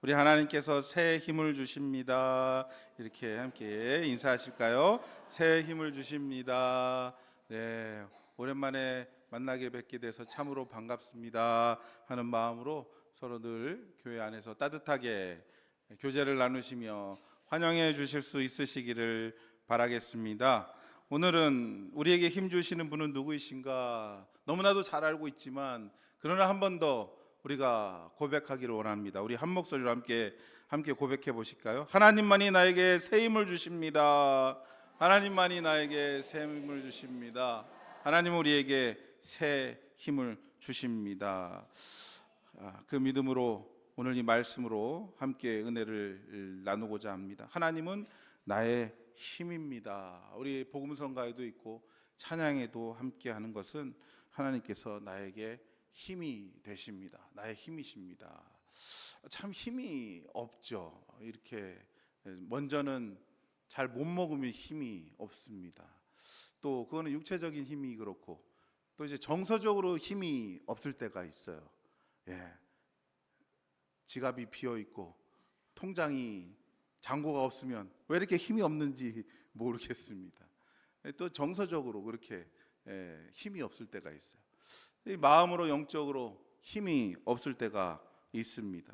우리 하나님께서 새 힘을 주십니다. 이렇게 함께 인사하실까요? 새 힘을 주십니다. 네, 오랜만에 만나게 뵙게 돼서 참으로 반갑습니다 하는 마음으로 서로 늘 교회 안에서 따뜻하게 교제를 나누시며 환영해 주실 수 있으시기를 바라겠습니다. 오늘은 우리에게 힘 주시는 분은 누구이신가 너무나도 잘 알고 있지만, 그러나 한 번 더 우리가 고백하기를 원합니다. 우리 한 목소리로 함께 고백해 보실까요? 하나님만이 나에게 새 힘을 주십니다. 하나님만이 나에게 새 힘을 주십니다. 하나님 우리에게 새 힘을 주십니다. 그 믿음으로 오늘 이 말씀으로 함께 은혜를 나누고자 합니다. 하나님은 나의 힘입니다. 우리 복음성가에도 있고 찬양에도 함께 하는 것은 하나님께서 나에게 힘이 되십니다. 나의 힘이십니다. 참 힘이 없죠. 이렇게 먼저는 잘 못 먹으면 힘이 없습니다. 또 그거는 육체적인 힘이 그렇고, 또 이제 정서적으로 힘이 없을 때가 있어요. 지갑이 비어 있고 통장이 잔고가 없으면 왜 이렇게 힘이 없는지 모르겠습니다. 또 정서적으로 그렇게 힘이 없을 때가 있어요. 마음으로 영적으로 힘이 없을 때가 있습니다.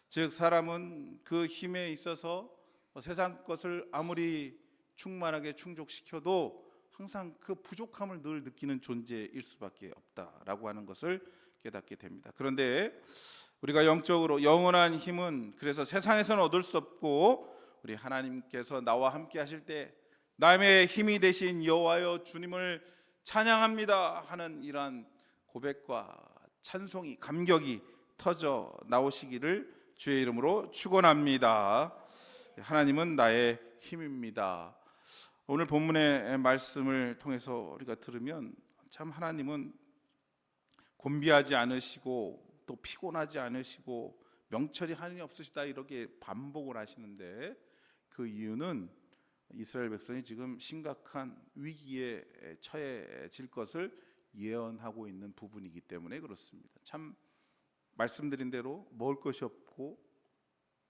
즉 사람은 그 힘에 있어서 세상 것을 아무리 충만하게 충족시켜도 항상 그 부족함을 늘 느끼는 존재일 수밖에 없다라고 하는 것을 깨닫게 됩니다. 그런데 우리가 영적으로 영원한 힘은 그래서 세상에서는 얻을 수 없고, 우리 하나님께서 나와 함께 하실 때 남의 힘이 되신 여호와여 주님을 찬양합니다 하는 이러한 고백과 찬송이, 감격이 터져 나오시기를 주의 이름으로 축원합니다. 하나님은 나의 힘입니다. 오늘 본문의 말씀을 통해서 우리가 들으면 참 하나님은 곤비하지 않으시고 또 피곤하지 않으시고 명철이 한이 없으시다 이렇게 반복을 하시는데, 그 이유는 이스라엘 백성이 지금 심각한 위기에 처해질 것을 예언하고 있는 부분이기 때문에 그렇습니다. 참 말씀드린 대로 먹을 것이 없고,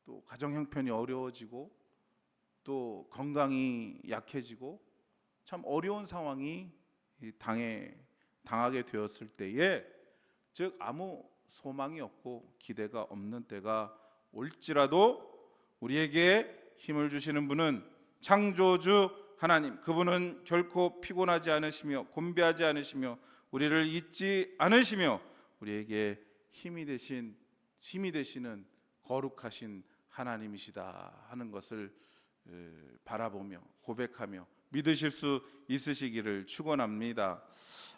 또 가정 형편이 어려워지고, 또 건강이 약해지고, 참 어려운 상황이 당하게 되었을 때에, 즉 아무 소망이 없고 기대가 없는 때가 올지라도 우리에게 힘을 주시는 분은 창조주 하나님, 그분은 결코 피곤하지 않으시며 곤비하지 않으시며 우리를 잊지 않으시며 우리에게 힘이 되시는 거룩하신 하나님이시다 하는 것을 바라보며 고백하며 믿으실 수 있으시기를 축원합니다.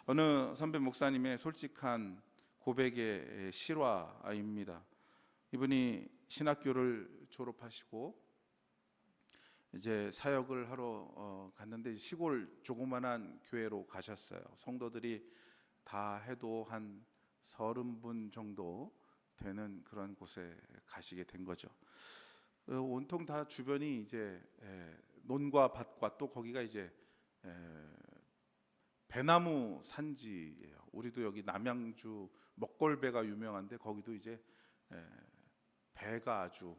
어느 선배 목사님의 솔직한 고백의 실화입니다. 이분이 신학교를 졸업하시고 이제 사역을 하러 갔는데 시골 조그만한 교회로 가셨어요. 성도들이 다 해도 한 30분 정도 되는 그런 곳에 가시게 된 거죠. 온통 다 주변이 이제 논과 밭과, 또 거기가 이제 배나무 산지예요. 우리도 여기 남양주 먹골배가 유명한데 거기도 이제 배가 아주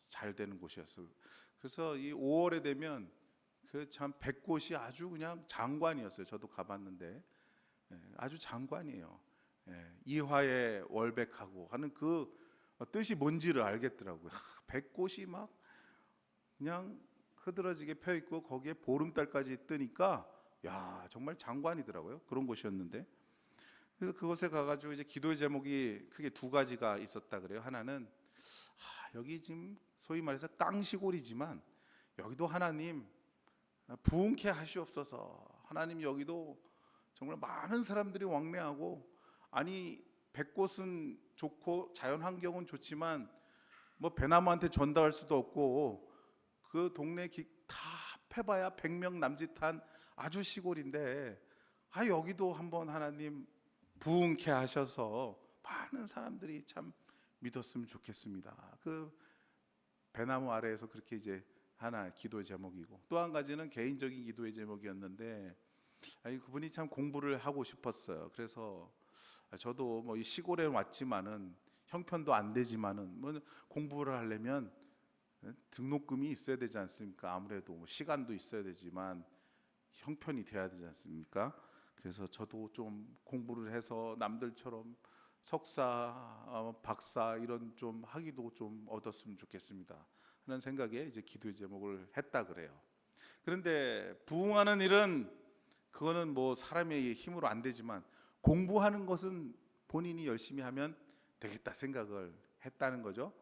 잘 되는 곳이었어요. 그래서 이 5월에 되면 그 참 뱃꽃이 아주 그냥 장관이었어요. 저도 가봤는데 아주 장관이에요. 이화에 월백하고 하는 그 뜻이 뭔지를 알겠더라고요. 뱃꽃이 막 그냥 흐드러지게 펴 있고 거기에 보름달까지 뜨니까 야 정말 장관이더라고요. 그런 곳이었는데, 그래서 그곳에 가가지고 이제 기도의 제목이 크게 두 가지가 있었다 그래요. 하나는 여기 지금 소위 말해서 깡시골이지만 여기도 하나님 부흥케 하시옵소서. 하나님 여기도 정말 많은 사람들이 왕래하고, 아니 뱃꽃은 좋고 자연 환경은 좋지만 뭐 배나무한테 전달할 수도 없고 그 동네 다 패봐야 100명 남짓한 아주 시골인데 여기도 한번 하나님 부흥케 하셔서 많은 사람들이 참 믿었으면 좋겠습니다. 그 배나무 아래에서 그렇게 이제 하나 기도의 제목이고, 또 한 가지는 개인적인 기도의 제목이었는데 그분이 참 공부를 하고 싶었어요. 그래서 저도 뭐 이 시골에 왔지만은 형편도 안 되지만은 뭐 공부를 하려면 등록금이 있어야 되지 않습니까? 아무래도 뭐 시간도 있어야 되지만 형편이 돼야 되지 않습니까? 그래서 저도 좀 공부를 해서 남들처럼 석사, 박사 이런 좀 학위도 좀 얻었으면 좋겠습니다 하는 생각에 이제 기도의 제목을 했다 그래요. 그런데 부흥하는 일은 그거는 뭐 사람의 힘으로 안 되지만 공부하는 것은 본인이 열심히 하면 되겠다 생각을 했다는 거죠.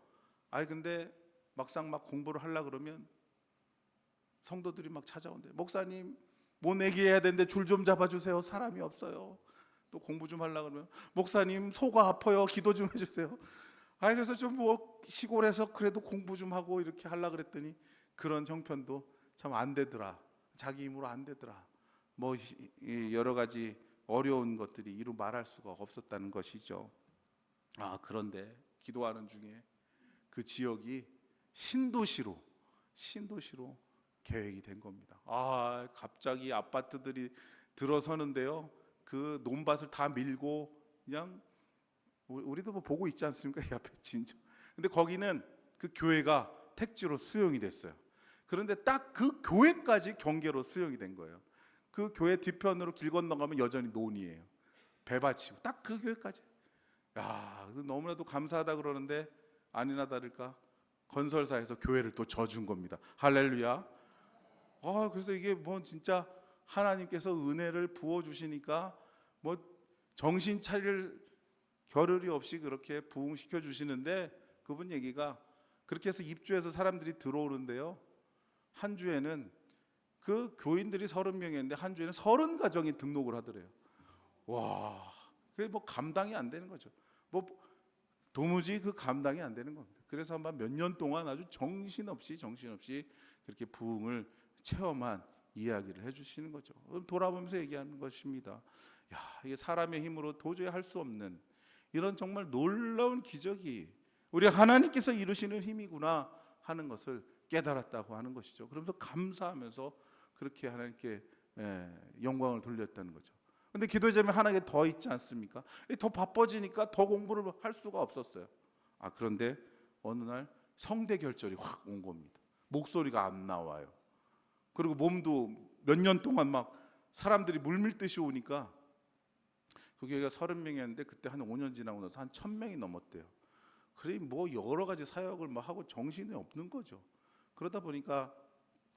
아니 근데 막상 막 공부를 하려 그러면 성도들이 막 찾아온대. 목사님 모내기 해야 되는데 줄 좀 잡아주세요. 사람이 없어요. 또 공부 좀 하려 그러면 목사님 속아 아파요. 기도 좀 해주세요. 아니 그래서 좀 뭐 시골에서 그래도 공부 좀 하고 이렇게 하려 그랬더니 그런 형편도 참 안 되더라. 자기 힘으로 안 되더라. 뭐 여러 가지 어려운 것들이 이루 말할 수가 없었다는 것이죠. 그런데 기도하는 중에 그 지역이 신도시로 계획이 된 겁니다. 갑자기 아파트들이 들어서는데요. 그 논밭을 다 밀고 그냥 우리도 뭐 보고 있지 않습니까? 이 앞에 진짜. 근데 거기는 그 교회가 택지로 수용이 됐어요. 그런데 딱 그 교회까지 경계로 수용이 된 거예요. 그 교회 뒤편으로 길 건너가면 여전히 논이에요. 배밭이고 딱 그 교회까지. 너무나도 감사하다 그러는데 아니나 다를까 건설사에서 교회를 또 져준 겁니다. 할렐루야. 그래서 이게 뭐 진짜 하나님께서 은혜를 부어 주시니까 뭐 정신 차릴 겨를이 없이 그렇게 부흥시켜 주시는데 그분 얘기가 그렇게 해서 입주해서 사람들이 들어오는데요. 한 주에는 그 교인들이 30명이었는데 한 주에는 30가정이 등록을 하더래요. 그게 뭐 감당이 안 되는 거죠. 뭐 도무지 그 감당이 안 되는 겁니다. 그래서 아마 몇 년 동안 아주 정신없이 그렇게 부흥을 체험한 이야기를 해주시는 거죠. 돌아보면서 얘기하는 것입니다. 이게 사람의 힘으로 도저히 할 수 없는 이런 정말 놀라운 기적이 우리 하나님께서 이루시는 힘이구나 하는 것을 깨달았다고 하는 것이죠. 그러면서 감사하면서 그렇게 하나님께 영광을 돌렸다는 거죠. 근데 기도의 제목이 하나가 더 있지 않습니까? 더 바빠지니까 더 공부를 할 수가 없었어요. 그런데 어느 날 성대 결절이 확 온 겁니다. 목소리가 안 나와요. 그리고 몸도 몇 년 동안 막 사람들이 물밀듯이 오니까 그 교회가 30명이었는데 그때 한 5년 지나고 나서 한 1000명이 넘었대요. 그래 뭐 여러 가지 사역을 막 하고 정신이 없는 거죠. 그러다 보니까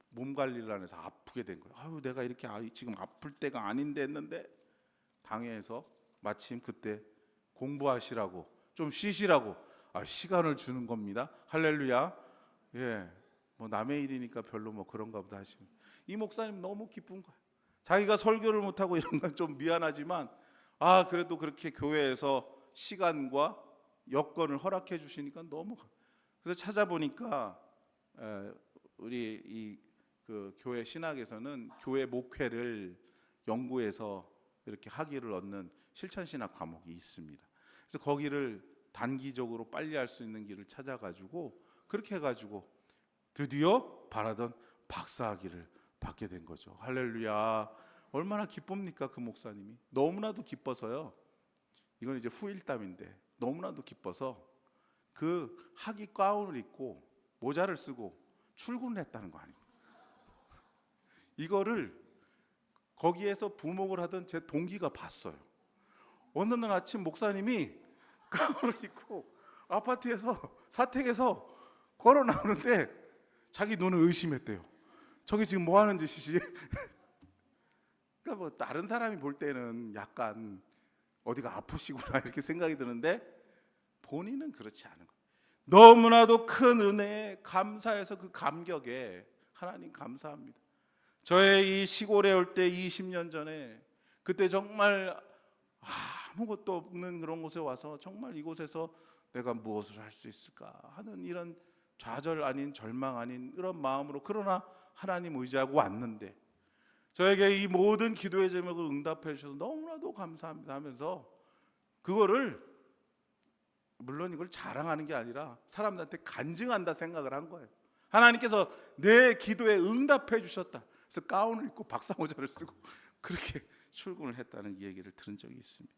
몸 관리를 안 해서 아프게 된 거예요. 내가 이렇게 지금 아플 때가 아닌데 했는데 당회에서 마침 그때 공부하시라고 좀 쉬시라고 시간을 주는 겁니다. 할렐루야. 뭐 남의 일이니까 별로 뭐 그런가 보다 하시면 이 목사님 너무 기쁜 거예요. 자기가 설교를 못하고 이런 건 좀 미안하지만 그래도 그렇게 교회에서 시간과 여건을 허락해 주시니까 너무. 그래서 찾아보니까 우리 그 교회 신학에서는 교회 목회를 연구해서 이렇게 학위를 얻는 실천신학 과목이 있습니다. 그래서 거기를 단기적으로 빨리 할 수 있는 길을 찾아가지고 그렇게 해가지고 드디어 바라던 박사학위를 받게 된 거죠. 할렐루야. 얼마나 기쁩니까 그 목사님이. 너무나도 기뻐서요. 이건 이제 후일담인데 너무나도 기뻐서 그 학위 가운을 입고 모자를 쓰고 출근을 했다는 거 아닙니까? 이거를 거기에서 부목을 하던 제 동기가 봤어요. 어느 날 아침 목사님이 가운을 입고 아파트에서 사택에서 걸어 나오는데 자기 눈을 의심했대요. 저기 지금 뭐 하는 짓이지? 그러니까 뭐 다른 사람이 볼 때는 약간 어디가 아프시구나 이렇게 생각이 드는데 본인은 그렇지 않은 거예요. 너무나도 큰 은혜에 감사해서 그 감격에 하나님 감사합니다. 저의 이 시골에 올 때 20년 전에 그때 정말 아무것도 없는 그런 곳에 와서 정말 이곳에서 내가 무엇을 할 수 있을까 하는 이런 좌절 아닌 절망 아닌 이런 마음으로 그러나 하나님 의지하고 왔는데 저에게 이 모든 기도의 제목을 응답해 주셔서 너무나도 감사합니다 하면서 그거를 물론 이걸 자랑하는 게 아니라 사람들한테 간증한다 생각을 한 거예요. 하나님께서 내 기도에 응답해 주셨다. 그래서 가운을 입고 박사 모자를 쓰고 그렇게 출근을 했다는 얘기를 들은 적이 있습니다.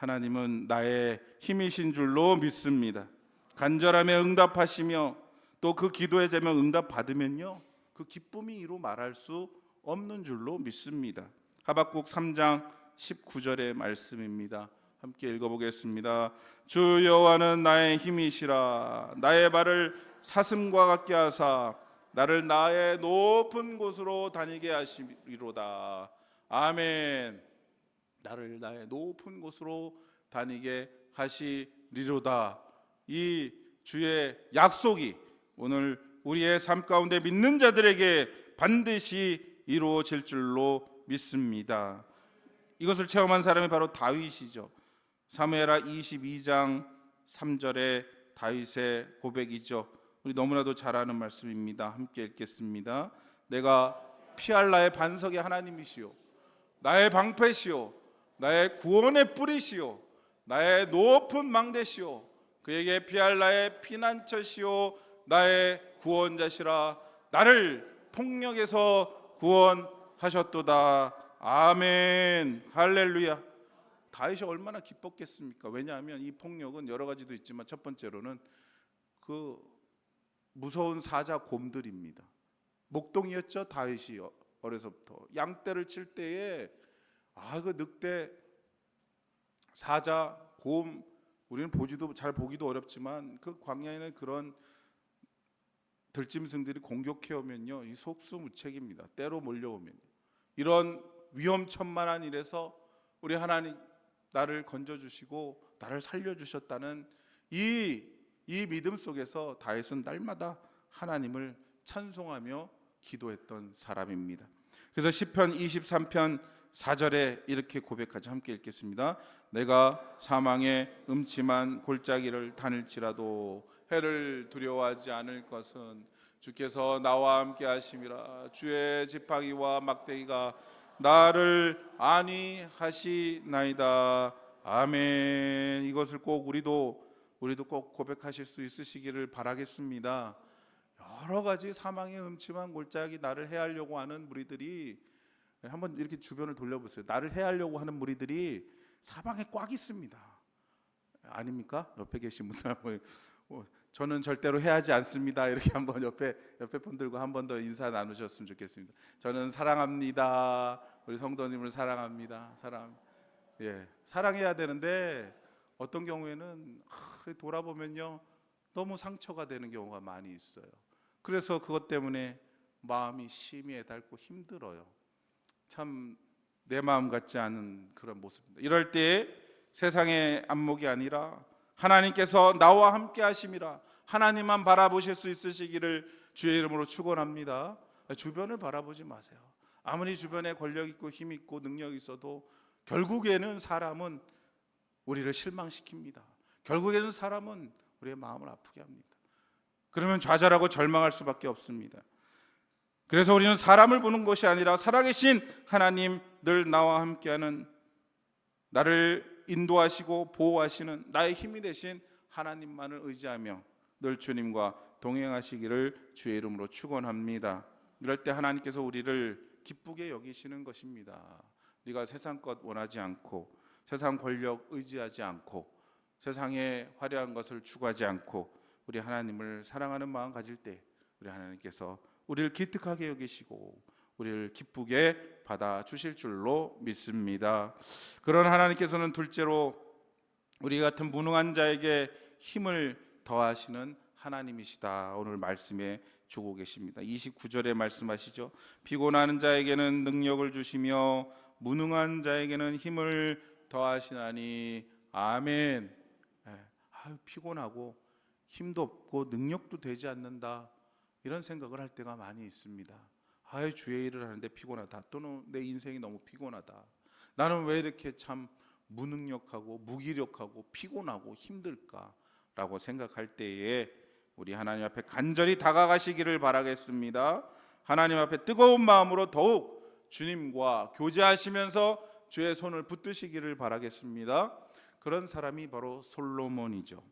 하나님은 나의 힘이신 줄로 믿습니다. 간절함에 응답하시며 또 그 기도의 제명 응답받으면요, 그 기쁨이 이루 말할 수 없는 줄로 믿습니다. 하박국 3장 19절의 말씀입니다. 함께 읽어보겠습니다. 주 여호와는 나의 힘이시라. 나의 발을 사슴과 같게 하사 나를 나의 높은 곳으로 다니게 하시리로다. 아멘. 나를 나의 높은 곳으로 다니게 하시리로다. 이 주의 약속이 오늘 우리의 삶 가운데 믿는 자들에게 반드시 이루어질 줄로 믿습니다. 이것을 체험한 사람이 바로 다윗이죠. 사무엘하 22장 3절의 다윗의 고백이죠. 우리 너무나도 잘 아는 말씀입니다. 함께 읽겠습니다. 내가 피할 나의 반석의 하나님이시오, 나의 방패시오, 나의 구원의 뿌리시오, 나의 높은 망대시오, 그에게 피할 나의 피난처시오, 나의 구원자시라. 나를 폭력에서 구원하셨도다. 아멘. 할렐루야. 다윗이 얼마나 기뻤겠습니까? 왜냐하면 이 폭력은 여러 가지도 있지만 첫 번째로는 그 무서운 사자 곰들입니다. 목동이었죠, 다윗이 어려서부터. 양떼를 칠 때에 그 늑대, 사자, 곰, 우리는 잘 보기도 어렵지만 그 광야에는 그런 들짐승들이 공격해 오면요, 이 속수무책입니다. 때로 몰려오면. 이런 위험천만한 일에서 우리 하나님 나를 건져주시고 나를 살려주셨다는 이 믿음 속에서 다윗은 날마다 하나님을 찬송하며 기도했던 사람입니다. 그래서 시편 23편 4절에 이렇게 고백하죠. 함께 읽겠습니다. 내가 사망의 음침한 골짜기를 다닐지라도 해를 두려워하지 않을 것은 주께서 나와 함께 하심이라. 주의 지팡이와 막대기가 나를 안위하시나이다. 아멘. 이것을 꼭 우리도 꼭 고백하실 수 있으시기를 바라겠습니다. 여러 가지 사망의 음침한 골짜기 나를 해하려고 하는 무리들이, 한번 이렇게 주변을 돌려보세요. 나를 해하려고 하는 무리들이 사방에 꽉 있습니다. 아닙니까? 옆에 계신 분들 한번, 저는 절대로 해하지 않습니다. 이렇게 한번 옆에 분들과 한 번 더 인사 나누셨으면 좋겠습니다. 저는 사랑합니다. 우리 성도님을 사랑합니다. 사랑해야 되는데 어떤 경우에는 돌아보면요, 너무 상처가 되는 경우가 많이 있어요. 그래서 그것 때문에 마음이 심히 애달고 힘들어요. 참 내 마음 같지 않은 그런 모습입니다. 이럴 때 세상의 안목이 아니라 하나님께서 나와 함께 하심이라, 하나님만 바라보실 수 있으시기를 주의 이름으로 축원합니다. 주변을 바라보지 마세요. 아무리 주변에 권력 있고 힘 있고 능력 있어도 결국에는 사람은 우리를 실망시킵니다. 결국에는 사람은 우리의 마음을 아프게 합니다. 그러면 좌절하고 절망할 수밖에 없습니다. 그래서 우리는 사람을 보는 것이 아니라 살아계신 하나님, 늘 나와 함께하는, 나를 인도하시고 보호하시는 나의 힘이 되신 하나님만을 의지하며 늘 주님과 동행하시기를 주의 이름으로 축원합니다. 이럴 때 하나님께서 우리를 기쁘게 여기시는 것입니다. 네가 세상 것 원하지 않고, 세상 권력 의지하지 않고, 세상의 화려한 것을 추구하지 않고 우리 하나님을 사랑하는 마음 가질 때 우리 하나님께서 우리를 기특하게 여기시고 우리를 기쁘게 받아주실 줄로 믿습니다. 그런 하나님께서는 둘째로 우리 같은 무능한 자에게 힘을 더하시는 하나님이시다. 오늘 말씀에 주고 계십니다. 29절에 말씀하시죠. 피곤하는 자에게는 능력을 주시며 무능한 자에게는 힘을 더하시나니. 아멘. 피곤하고 힘도 없고 능력도 되지 않는다, 이런 생각을 할 때가 많이 있습니다. 주의 일을 하는데 피곤하다, 또는 내 인생이 너무 피곤하다, 나는 왜 이렇게 참 무능력하고 무기력하고 피곤하고 힘들까라고 생각할 때에 우리 하나님 앞에 간절히 다가가시기를 바라겠습니다. 하나님 앞에 뜨거운 마음으로 더욱 주님과 교제하시면서 주의 손을 붙드시기를 바라겠습니다. 그런 사람이 바로 솔로몬이죠.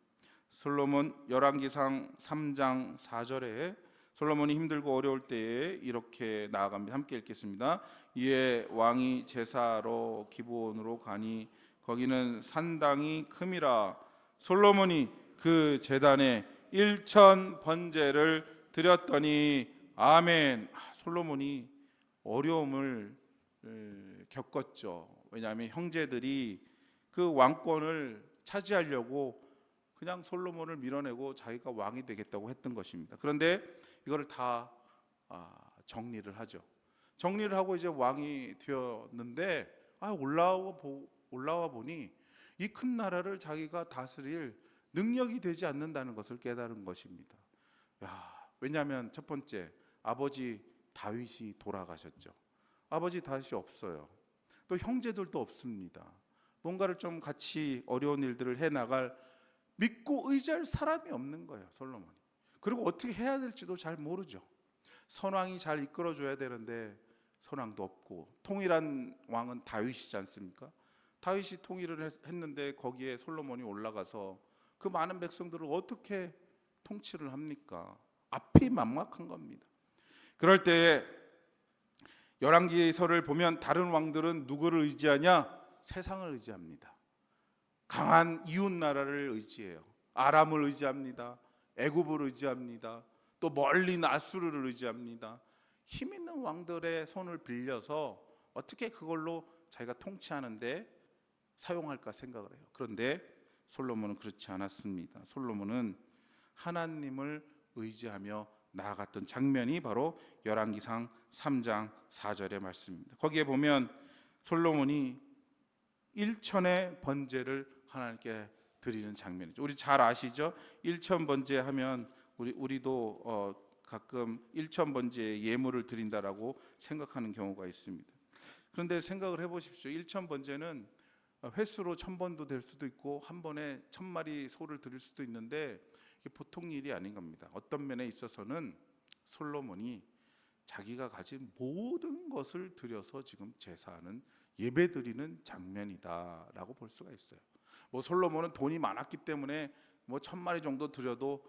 솔로몬 열왕기상 3장 4절에 솔로몬이 힘들고 어려울 때에 이렇게 나아갑니다. 함께 읽겠습니다. 이에 왕이 제사로 기브온으로 가니 거기는 산당이 큼이라. 솔로몬이 그 제단에 1천 번제를 드렸더니 아멘. 솔로몬이 어려움을 겪었죠. 왜냐하면 형제들이 그 왕권을 차지하려고 그냥 솔로몬을 밀어내고 자기가 왕이 되겠다고 했던 것입니다. 그런데 이거를 다 정리를 하죠. 정리를 하고 이제 왕이 되었는데 올라와 보니 이 큰 나라를 자기가 다스릴 능력이 되지 않는다는 것을 깨달은 것입니다. 왜냐하면 첫 번째, 아버지 다윗이 돌아가셨죠. 아버지 다윗이 없어요. 또 형제들도 없습니다. 뭔가를 좀 같이 어려운 일들을 해나갈 믿고 의지할 사람이 없는 거예요, 솔로몬이. 그리고 어떻게 해야 될지도 잘 모르죠. 선왕이 잘 이끌어줘야 되는데 선왕도 없고, 통일한 왕은 다윗이지 않습니까? 다윗이 통일을 했는데 거기에 솔로몬이 올라가서 그 많은 백성들을 어떻게 통치를 합니까? 앞이 막막한 겁니다. 그럴 때에 열왕기서를 보면 다른 왕들은 누구를 의지하냐? 세상을 의지합니다. 강한 이웃 나라를 의지해요. 아람을 의지합니다. 애굽을 의지합니다. 또 멀리 있는 아수르를 의지합니다. 힘 있는 왕들의 손을 빌려서 어떻게 그걸로 자기가 통치하는데 사용할까 생각을 해요. 그런데 솔로몬은 그렇지 않았습니다. 솔로몬은 하나님을 의지하며 나아갔던 장면이 바로 열왕기상 3장 4절의 말씀입니다. 거기에 보면 솔로몬이 1천의 번제를 하나님께 드리는 장면이죠. 우리 잘 아시죠? 1천 번제 하면 우리도 가끔 1천 번제의 예물을 드린다라고 생각하는 경우가 있습니다. 그런데 생각을 해보십시오. 1천 번제는 횟수로 1000번도 될 수도 있고 한 번에 1000마리 소를 드릴 수도 있는데 이게 보통 일이 아닌 겁니다. 어떤 면에 있어서는 솔로몬이 자기가 가진 모든 것을 들여서 지금 제사하는 예배드리는 장면이다라고 볼 수가 있어요. 솔로몬은 돈이 많았기 때문에 1000마리 정도 드려도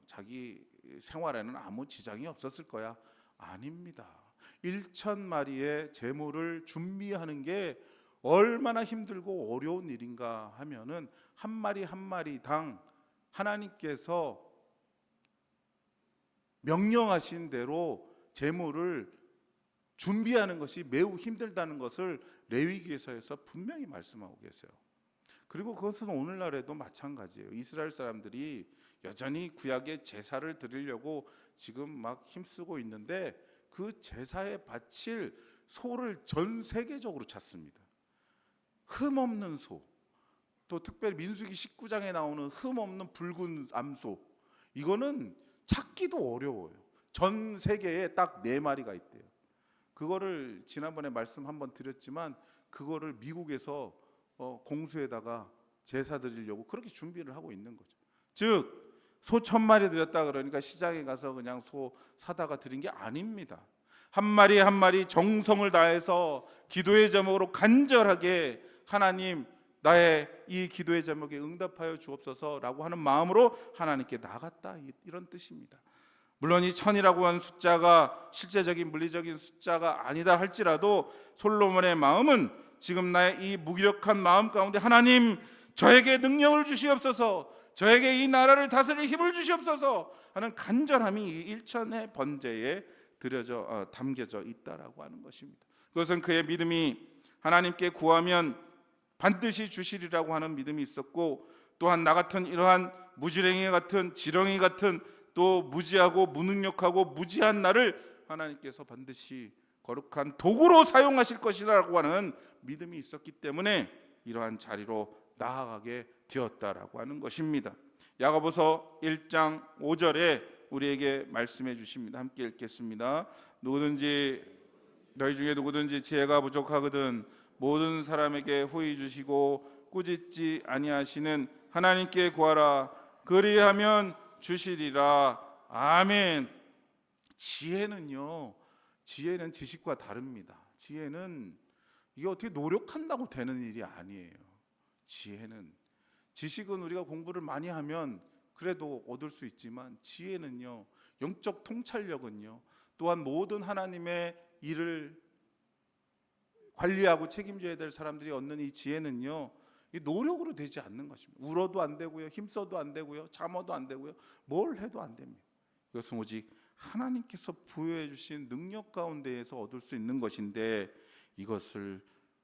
자기 생활에는 아무 지장이 없었을 거야. 아닙니다. 1000마리의 제물을 준비하는 게 얼마나 힘들고 어려운 일인가 하면은 한 마리 한 마리당 하나님께서 명령하신 대로 제물을 준비하는 것이 매우 힘들다는 것을 레위기에서에서 분명히 말씀하고 계세요. 그리고 그것은 오늘날에도 마찬가지예요. 이스라엘 사람들이 여전히 구약의 제사를 드리려고 지금 막 힘쓰고 있는데 그 제사에 바칠 소를 전 세계적으로 찾습니다. 흠 없는 소, 또 특별히 민수기 19장에 나오는 흠 없는 붉은 암소, 이거는 찾기도 어려워요. 전 세계에 딱 4마리가 있대요. 그거를 지난번에 말씀 한번 드렸지만 그거를 미국에서 공수에다가 제사 드리려고 그렇게 준비를 하고 있는 거죠. 즉 소 1000마리 드렸다 그러니까 시장에 가서 그냥 소 사다가 드린 게 아닙니다. 한 마리 한 마리 정성을 다해서 기도의 제목으로 간절하게 하나님 나의 이 기도의 제목에 응답하여 주옵소서라고 하는 마음으로 하나님께 나갔다, 이런 뜻입니다. 물론 이 1000이라고 하는 숫자가 실제적인 물리적인 숫자가 아니다 할지라도 솔로몬의 마음은 지금 나의 이 무기력한 마음 가운데 하나님 저에게 능력을 주시옵소서, 저에게 이 나라를 다스릴 힘을 주시옵소서 하는 간절함이 이 1천의 번제에 담겨져 있다라고 하는 것입니다. 그것은 그의 믿음이 하나님께 구하면 반드시 주시리라고 하는 믿음이 있었고, 또한 나 같은 이러한 무지랭이 같은 지렁이 같은 또 무지하고 무능력하고 무지한 나를 하나님께서 반드시 거룩한 도구로 사용하실 것이라고 하는 믿음이 있었기 때문에 이러한 자리로 나아가게 되었다라고 하는 것입니다. 야고보서 1장 5절에 우리에게 말씀해 주십니다. 함께 읽겠습니다. 너희 중에 누구든지 지혜가 부족하거든 모든 사람에게 후히 주시고 꾸짖지 아니하시는 하나님께 구하라. 그리하면 주시리라. 아멘. 지혜는 지식과 다릅니다. 지혜는 이게 어떻게 노력한다고 되는 일이 아니에요. 지식은 우리가 공부를 많이 하면 그래도 얻을 수 있지만 지혜는요, 영적 통찰력은요, 또한 모든 하나님의 일을 관리하고 책임져야 될 사람들이 얻는 이 지혜는요, 이 노력으로 되지 않는 것입니다. 울어도 안 되고요, 힘써도 안 되고요, 참아도 안 되고요, 뭘 해도 안 됩니다. 이것은 오직 하나님께서 부여해 주신 능력 가운데에서 얻을 수 있는 것인데, 이것을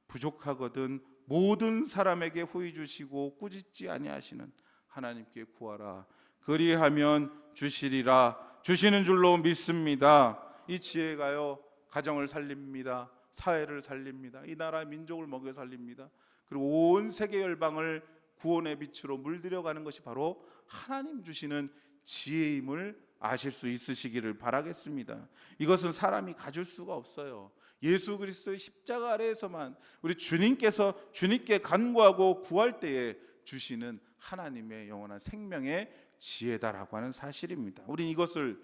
부족하거든 모든 사람에게 후히 주시고 꾸짖지 아니하시는 하나님께 구하라. 그리하면 주시리라. 주시는 줄로 믿습니다. 이 지혜가요, 가정을 살립니다. 사회를 살립니다. 이 나라 민족을 먹여 살립니다. 그리고 온 세계 열방을 구원의 빛으로 물들여가는 것이 바로 하나님 주시는 지혜임을 아실 수 있으시기를 바라겠습니다. 이것은 사람이 가질 수가 없어요. 예수 그리스도의 십자가 아래에서만 우리 주님께 간구하고 구할 때에 주시는 하나님의 영원한 생명의 지혜다라고 하는 사실입니다. 우린 이것을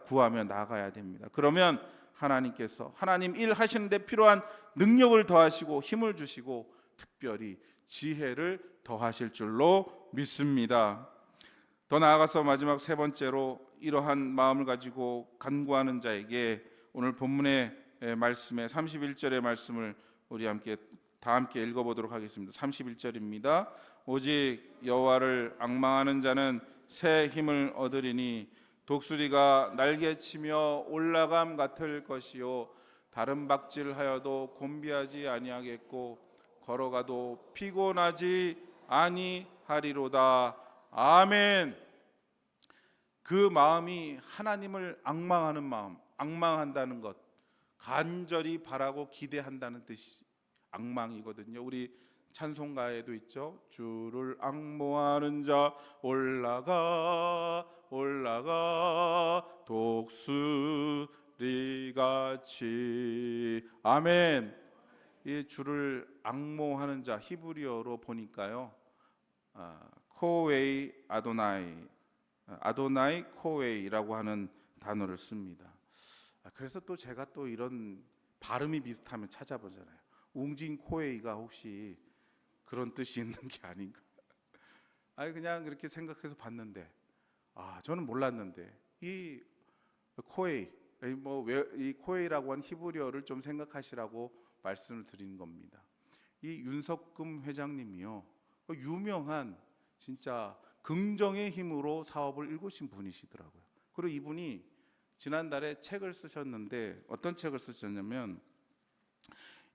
구하며 나아가야 됩니다. 그러면 하나님께서 하나님 일 하시는 데 필요한 능력을 더하시고 힘을 주시고 특별히 지혜를 더하실 줄로 믿습니다. 더 나아가서 마지막 세 번째로, 이러한 마음을 가지고 간구하는 자에게 오늘 본문의 말씀의 31절의 말씀을 우리 다 함께 읽어보도록 하겠습니다. 31절입니다. 오직 여호와를 앙망하는 자는 새 힘을 얻으리니 독수리가 날개치며 올라감 같을 것이요 다른 박질하여도 곤비하지 아니하겠고 걸어가도 피곤하지 아니하리로다. 아멘. 그 마음이 하나님을 앙망하는 마음, 앙망한다는 것, 간절히 바라고 기대한다는 뜻이 앙망이거든요. 우리 찬송가에도 있죠. 주를 앙모하는 자 올라가 독수리같이. 아멘. 이 주를 앙모하는 자, 히브리어로 보니까요, 코웨이 아도나이 코웨이라고 하는 단어를 씁니다. 그래서 또 제가 또 이런 발음이 비슷하면 찾아보잖아요. 웅진 코웨이가 혹시 그런 뜻이 있는 게 아닌가? 그냥 그렇게 생각해서 봤는데, 저는 몰랐는데 이 코웨이, 이 코웨이라고 한 히브리어를 좀 생각하시라고 말씀을 드리는 겁니다. 이 윤석금 회장님이요, 유명한 진짜 긍정의 힘으로 사업을 일구신 분이시더라고요. 그리고 이분이 지난달에 책을 쓰셨는데, 어떤 책을 쓰셨냐면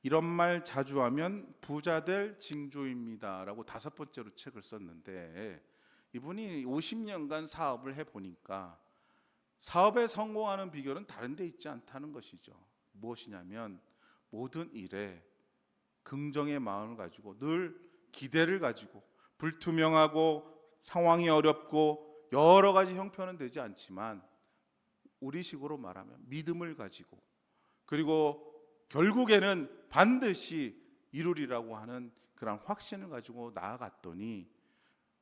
이런 말 자주 하면 부자 될 징조입니다 라고 5번째로 책을 썼는데, 이분이 50년간 사업을 해보니까 사업에 성공하는 비결은 다른 데 있지 않다는 것이죠. 무엇이냐면 모든 일에 긍정의 마음을 가지고, 늘 기대를 가지고, 불투명하고 상황이 어렵고 여러 가지 형편은 되지 않지만 우리식으로 말하면 믿음을 가지고, 그리고 결국에는 반드시 이루리라고 하는 그런 확신을 가지고 나아갔더니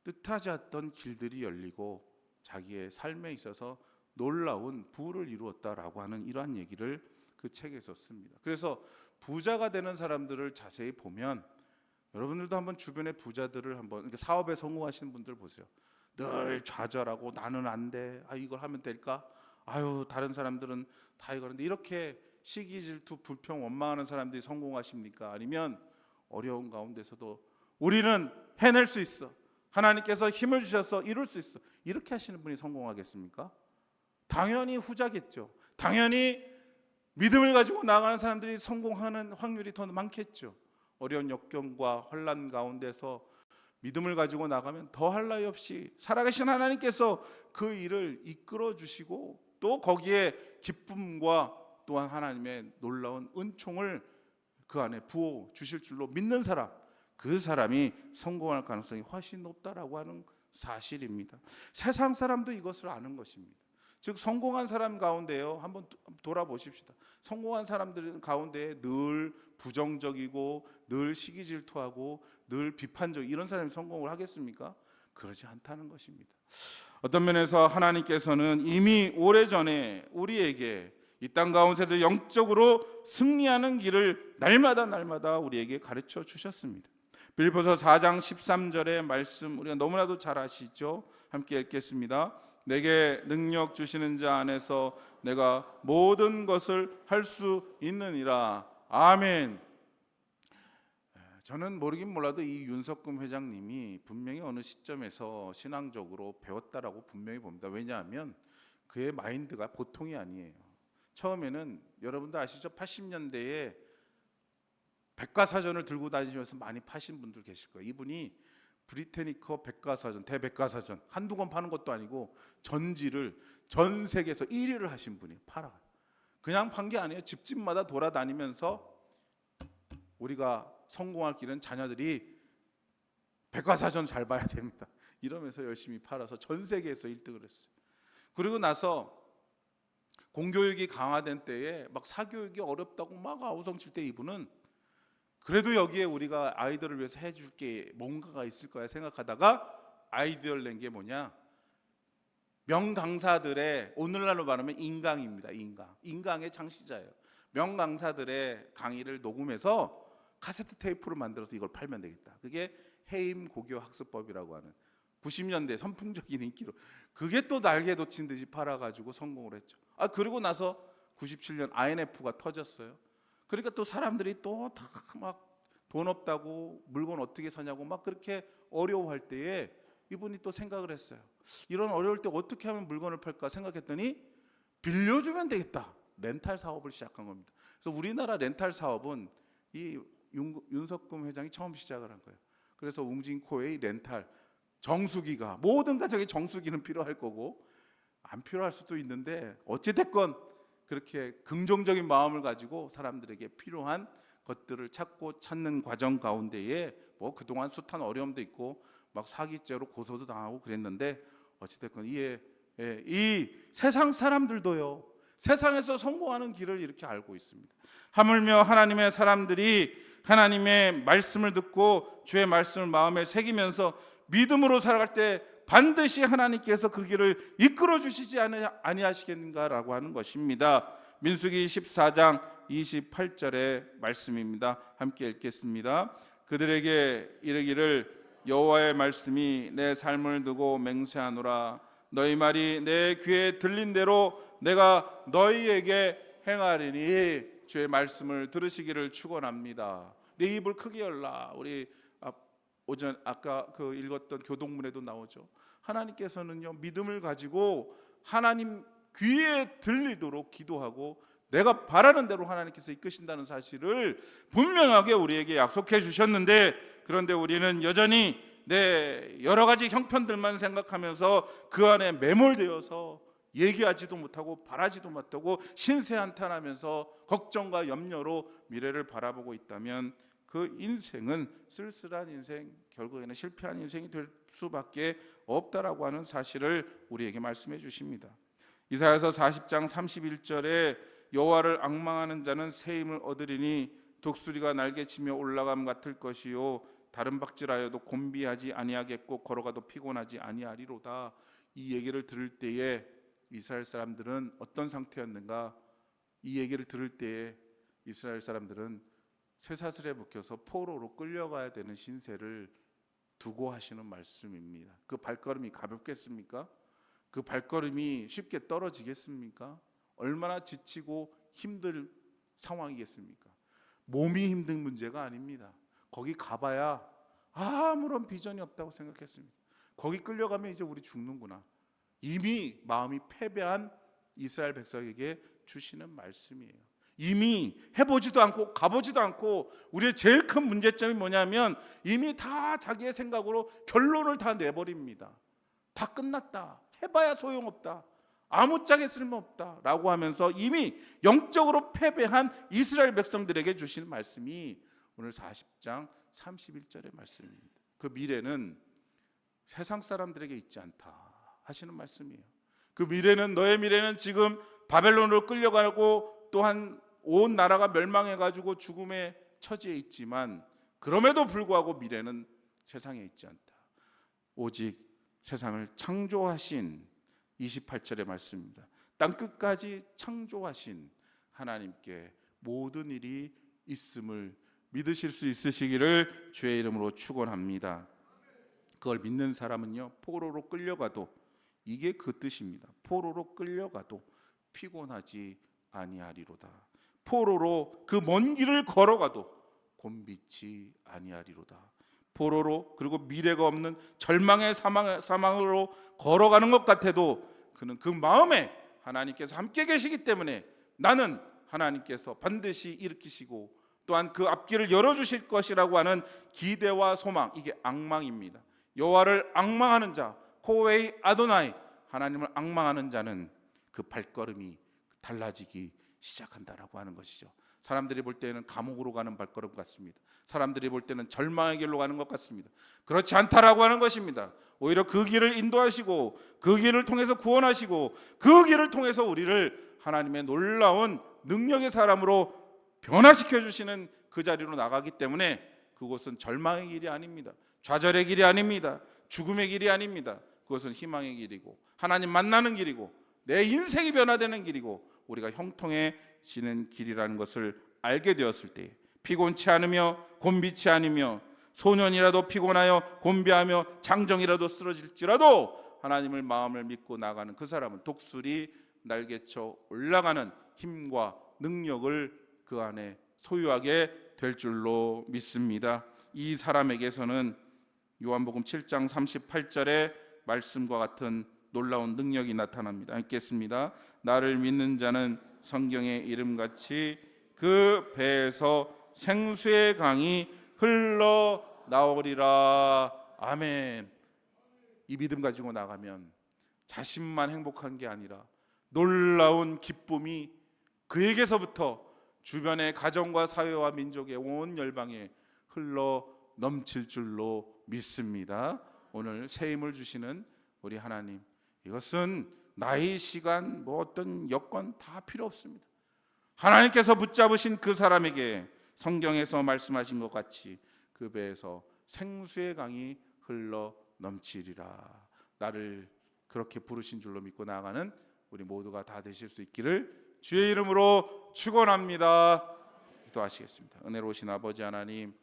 뜻하지 않던 길들이 열리고 자기의 삶에 있어서 놀라운 부를 이루었다라고 하는 이러한 얘기를 그 책에서 씁니다. 그래서 부자가 되는 사람들을 자세히 보면, 여러분들도 한번 주변의 부자들을 한번, 사업에 성공하시는 분들 보세요. 늘 좌절하고 나는 안 돼. 이걸 하면 될까? 다른 사람들은 다 이거는데, 이렇게 시기 질투 불평 원망하는 사람들이 성공하십니까? 아니면 어려운 가운데서도 우리는 해낼 수 있어, 하나님께서 힘을 주셔서 이룰 수 있어, 이렇게 하시는 분이 성공하겠습니까? 당연히 후자겠죠. 당연히 믿음을 가지고 나아가는 사람들이 성공하는 확률이 더 많겠죠. 어려운 역경과 혼란 가운데서 믿음을 가지고 나가면 더할 나위 없이 살아계신 하나님께서 그 일을 이끌어 주시고, 또 거기에 기쁨과 또한 하나님의 놀라운 은총을 그 안에 부어 주실 줄로 믿는 사람, 그 사람이 성공할 가능성이 훨씬 높다라고 하는 사실입니다. 세상 사람도 이것을 아는 것입니다. 즉 성공한 사람 가운데요, 한번 돌아보십시다. 성공한 사람들 가운데 늘 부정적이고 늘 시기 질투하고 늘 비판적, 이런 사람이 성공을 하겠습니까? 그러지 않다는 것입니다. 어떤 면에서 하나님께서는 이미 오래전에 우리에게 이 땅 가운데서 영적으로 승리하는 길을 날마다 우리에게 가르쳐 주셨습니다. 빌립보서 4장 13절의 말씀 우리가 너무나도 잘 아시죠? 함께 읽겠습니다. 내게 능력 주시는 자 안에서 내가 모든 것을 할 수 있느니라. 아멘. 저는 모르긴 몰라도 이 윤석금 회장님이 분명히 어느 시점에서 신앙적으로 배웠다라고 분명히 봅니다. 왜냐하면 그의 마인드가 보통이 아니에요. 처음에는 여러분들 아시죠? 80년대에 백과사전을 들고 다니시면서 많이 파신 분들 계실 거예요. 이분이 브리테니커 백과사전, 대백과사전 한두 권 파는 것도 아니고 전지를 전 세계에서 1위를 하신 분이 팔아. 그냥 판 게 아니에요. 집집마다 돌아다니면서 우리가 성공할 길은 자녀들이 백과사전 잘 봐야 됩니다. 이러면서 열심히 팔아서 전 세계에서 1등을 했어요. 그리고 나서 공교육이 강화된 때에 막 사교육이 어렵다고 막 아우성칠 때 이분은 그래도 여기에 우리가 아이들을 위해서 해줄 게 뭔가가 있을 거야 생각하다가 아이디어를 낸 게 뭐냐, 명강사들의, 오늘날로 말하면 인강입니다. 인강의 창시자예요. 명강사들의 강의를 녹음해서 카세트 테이프로 만들어서 이걸 팔면 되겠다. 그게 해임 고교 학습법이라고 하는 90년대 선풍적인 인기로, 그게 또 날개 돋친 듯이 팔아가지고 성공을 했죠. 그리고 나서 97년 IMF가 터졌어요. 그러니까 또 사람들이 또 다 막 돈 없다고 물건 어떻게 사냐고 막 그렇게 어려워할 때에 이분이 또 생각을 했어요. 이런 어려울 때 어떻게 하면 물건을 팔까 생각했더니 빌려주면 되겠다. 렌탈 사업을 시작한 겁니다. 그래서 우리나라 렌탈 사업은 이 윤석금 회장이 처음 시작을 한 거예요. 그래서 웅진코웨이 렌탈, 정수기가, 모든 가정에 정수기는 필요할 거고 안 필요할 수도 있는데 어찌됐건 그렇게 긍정적인 마음을 가지고 사람들에게 필요한 것들을 찾는 과정 가운데에 뭐 그동안 숱한 어려움도 있고 막 사기죄로 고소도 당하고 그랬는데 어찌됐건 이 세상 사람들도요, 세상에서 성공하는 길을 이렇게 알고 있습니다. 하물며 하나님의 사람들이 하나님의 말씀을 듣고 주의 말씀을 마음에 새기면서 믿음으로 살아갈 때 반드시 하나님께서 그 길을 이끌어 주시지 아니하시겠는가라고 하는 것입니다. 민수기 14장 28절의 말씀입니다. 함께 읽겠습니다. 그들에게 이르기를 여호와의 말씀이 내 삶을 두고 맹세하노라. 너희 말이 내 귀에 들린 대로 내가 너희에게 행하리니. 주의 말씀을 들으시기를 축원합니다. 내 입을 크게 열라. 우리 아까 그 읽었던 교동문에도 나오죠. 하나님께서는요, 믿음을 가지고 하나님 귀에 들리도록 기도하고 내가 바라는 대로 하나님께서 이끄신다는 사실을 분명하게 우리에게 약속해 주셨는데, 그런데 우리는 여전히 여러 가지 형편들만 생각하면서 그 안에 매몰되어서 얘기하지도 못하고 바라지도 못하고 신세한탄하면서 걱정과 염려로 미래를 바라보고 있다면 그 인생은 쓸쓸한 인생, 결국에는 실패한 인생이 될 수밖에 없다라고 하는 사실을 우리에게 말씀해 주십니다. 이사야서 40장 31절에 여호와를 앙망하는 자는 새 힘을 얻으리니 독수리가 날개치며 올라감 같을 것이요 다른 박질하여도 곤비하지 아니하겠고 걸어가도 피곤하지 아니하리로다. 이 얘기를 들을 때에 이스라엘 사람들은 어떤 상태였는가? 이 얘기를 들을 때에 이스라엘 사람들은 쇠사슬에 묶여서 포로로 끌려가야 되는 신세를 두고 하시는 말씀입니다. 그 발걸음이 가볍겠습니까? 그 발걸음이 쉽게 떨어지겠습니까? 얼마나 지치고 힘들 상황이겠습니까? 몸이 힘든 문제가 아닙니다. 거기 가봐야 아무런 비전이 없다고 생각했습니다. 거기 끌려가면 이제 우리 죽는구나. 이미 마음이 패배한 이스라엘 백성에게 주시는 말씀이에요. 이미 해보지도 않고 가보지도 않고 우리의 제일 큰 문제점이 뭐냐면 이미 다 자기의 생각으로 결론을 다 내버립니다. 다 끝났다. 해봐야 소용없다. 아무짝에 쓸모없다 라고 하면서 이미 영적으로 패배한 이스라엘 백성들에게 주시는 말씀이 오늘 40장 31절의 말씀입니다. 그 미래는 세상 사람들에게 있지 않다 하시는 말씀이에요. 그 미래는, 너의 미래는 지금 바벨론으로 끌려가고 또한 온 나라가 멸망해가지고 죽음의 처지에 있지만 그럼에도 불구하고 미래는 세상에 있지 않다. 오직 세상을 창조하신 28절의 말씀입니다. 땅끝까지 창조하신 하나님께 모든 일이 있음을 믿으실 수 있으시기를 주의 이름으로 축원합니다. 그걸 믿는 사람은요, 포로로 끌려가도, 이게 그 뜻입니다. 포로로 끌려가도 피곤하지 아니하리로다. 포로로 그 먼 길을 걸어가도 곤비치 아니하리로다. 포로로 그리고 미래가 없는 절망의 사망으로 걸어가는 것 같아도 그는 그 마음에 하나님께서 함께 계시기 때문에 나는 하나님께서 반드시 일으키시고 또한 그 앞길을 열어주실 것이라고 하는 기대와 소망, 이게 앙망입니다. 여호와를 앙망하는 자, 코웨이 아도나이, 하나님을 앙망하는 자는 그 발걸음이 달라지기 시작한다라고 하는 것이죠. 사람들이 볼 때는 감옥으로 가는 발걸음 같습니다. 사람들이 볼 때는 절망의 길로 가는 것 같습니다. 그렇지 않다라고 하는 것입니다. 오히려 그 길을 인도하시고 그 길을 통해서 구원하시고 그 길을 통해서 우리를 하나님의 놀라운 능력의 사람으로 변화시켜 주시는 그 자리로 나가기 때문에 그곳은 절망의 길이 아닙니다. 좌절의 길이 아닙니다. 죽음의 길이 아닙니다. 그것은 희망의 길이고 하나님 만나는 길이고 내 인생이 변화되는 길이고 우리가 형통해지는 길이라는 것을 알게 되었을 때 피곤치 않으며 곤비치 않으며 소년이라도 피곤하여 곤비하며 장정이라도 쓰러질지라도 하나님을 마음을 믿고 나가는 그 사람은 독수리 날개쳐 올라가는 힘과 능력을 그 안에 소유하게 될 줄로 믿습니다. 이 사람에게서는 요한복음 7장 38절의 말씀과 같은 놀라운 능력이 나타납니다. 읽겠습니다. 나를 믿는 자는 성경의 이름같이 그 배에서 생수의 강이 흘러나오리라. 아멘. 이 믿음 가지고 나가면 자신만 행복한 게 아니라 놀라운 기쁨이 그에게서부터 주변의 가정과 사회와 민족의 온 열방에 흘러 넘칠 줄로 믿습니다. 오늘 새 힘을 주시는 우리 하나님, 이것은 나이, 시간, 어떤 여건 다 필요 없습니다. 하나님께서 붙잡으신 그 사람에게 성경에서 말씀하신 것 같이 그 배에서 생수의 강이 흘러 넘치리라. 나를 그렇게 부르신 줄로 믿고 나아가는 우리 모두가 다 되실 수 있기를 주의 이름으로 축원합니다. 기도하시겠습니다. 은혜로우신 아버지 하나님,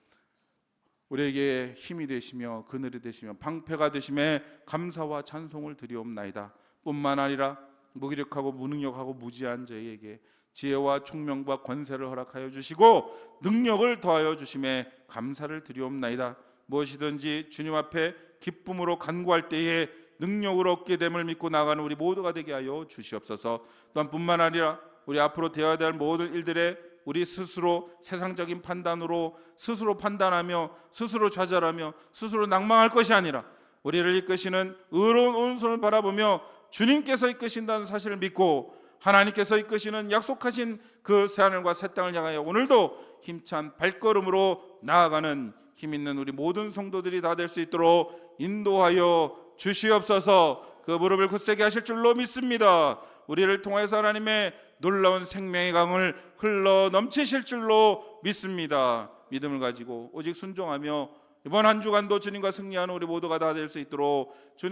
우리에게 힘이 되시며 그늘이 되시며 방패가 되심에 감사와 찬송을 드리옵나이다. 뿐만 아니라 무기력하고 무능력하고 무지한 저희에게 지혜와 총명과 권세를 허락하여 주시고 능력을 더하여 주심에 감사를 드리옵나이다. 무엇이든지 주님 앞에 기쁨으로 간구할 때에 능력을 얻게 됨을 믿고 나가는 우리 모두가 되게 하여 주시옵소서. 또한 뿐만 아니라 우리 앞으로 되어야 될 모든 일들에 우리 스스로 세상적인 판단으로 스스로 판단하며 스스로 좌절하며 스스로 낭망할 것이 아니라 우리를 이끄시는 의로운 오른손을 바라보며 주님께서 이끄신다는 사실을 믿고 하나님께서 이끄시는 약속하신 그 새하늘과 새 땅을 향하여 오늘도 힘찬 발걸음으로 나아가는 힘 있는 우리 모든 성도들이 다 될 수 있도록 인도하여 주시옵소서. 그 무릎을 굳세게 하실 줄로 믿습니다. 우리를 통해서 하나님의 놀라운 생명의 강을 흘러 넘치실 줄로 믿습니다. 믿음을 가지고 오직 순종하며 이번 한 주간도 주님과 승리하는 우리 모두가 다 될 수 있도록 주님